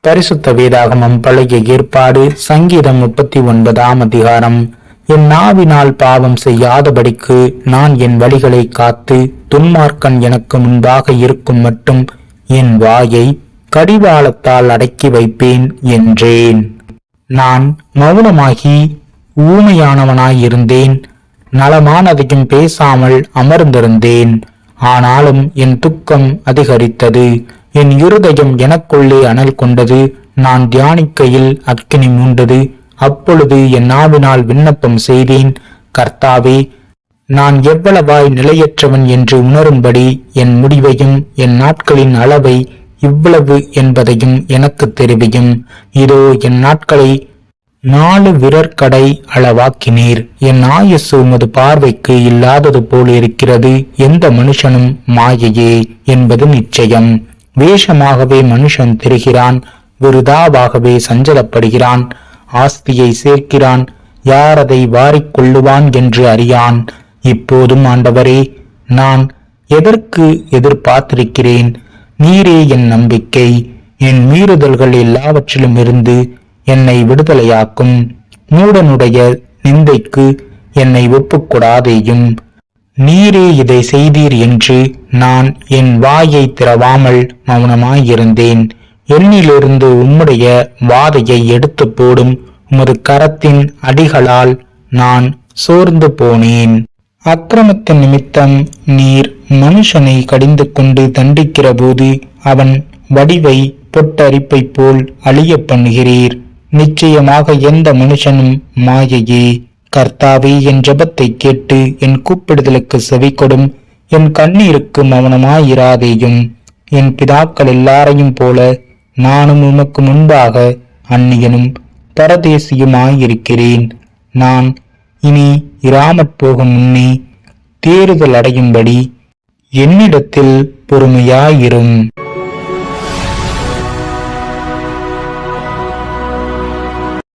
பரிசுத்த வேதாகமம் பழைய ஏற்பாடு சங்கீதம் 39ஆம் அதிகாரம். என் நாவினால் பாவம் செய்யாதபடிக்கு நான் என் வழிகளை காத்து துன்மார்க்கன் எனக்கு முன்பாக இருக்கும் மட்டும் என் வாயை கடிவாளத்தால் அடக்கி வைப்பேன் என்றேன். நான் மௌனமாகி ஊமையானவனாயிருந்தேன், நலமானதையும் பேசாமல் அமர்ந்திருந்தேன். ஆனாலும் என் துக்கம் அதிகரித்தது, என் இருதயம் எனக்குள்ளே அனல் கொண்டது. நான் தியானிக்கையில் அக்கினி மூண்டது. அப்பொழுது என் நாவினால் விண்ணப்பம் செய்தேன், கர்த்தாவே, நான் எவ்வளவாய் நிலையற்றவன் என்று உணரும்படி என் முடிவையும் என் நாட்களின் அளவை இவ்வளவு என்பதையும் எனக்கு தெரிவியும். இதோ என் நாட்களை 4 விரற்கடை அளவாக்கினீர். என் ஆயுசு உமது பார்வைக்கு இல்லாதது போல் இருக்கிறது. எந்த மனுஷனும் மாயையே என்பது நிச்சயம். வேஷமாகவே மனுஷன் திரிகிறான், விருதாவாகவே சஞ்சலப்படுகிறான். ஆஸ்தியை சேர்க்கிறான், யார் அதை வாரிக்கொள்ளுவான் என்று அறியான். இப்போதும் ஆண்டவரே, நான் எதற்கு எதிர்பார்த்திருக்கிறேன்? நீரே என் நம்பிக்கை. என் மீறுதல்கள் எல்லாவற்றிலும் இருந்து என்னை விடுதலையாக்கும். மூடனுடைய நிந்தைக்கு என்னை ஒப்புக்கொடாதேயும். நீரே இதை செய்தீர் என்று நான் என் வாயை திறவாமல் மௌனமாயிருந்தேன். என்னிலிருந்து உம்முடைய வாதையை எடுத்து போடும். உமது கரத்தின் அடிகளால் நான் சோர்ந்து போனேன். அக்கிரமத்தின் நிமித்தம் நீர் மனுஷனை கடிந்து கொண்டு தண்டிக்கிற போது அவன் வடிவை பொட்டரிப்பை போல் அழிய பண்ணுகிறீர். நிச்சயமாக எந்த மனுஷனும் மாயையே. கர்த்தாவே, என் ஜெபத்தை கேட்டு என் கூப்பிடுதலுக்கு செவி கொடும். என் கண்ணீருக்கு மௌனமாயிராதேயும். என் பிதாக்கள் எல்லாரையும் போல நானும் உமக்கு முன்பாக அந்நியனும் பரதேசியுமாயிருக்கிறேன். நான் இனி இராமற் போகும் முன்னே தேறுதல் அடையும்படி என்னிடத்தில் பொறுமையாயிரும்.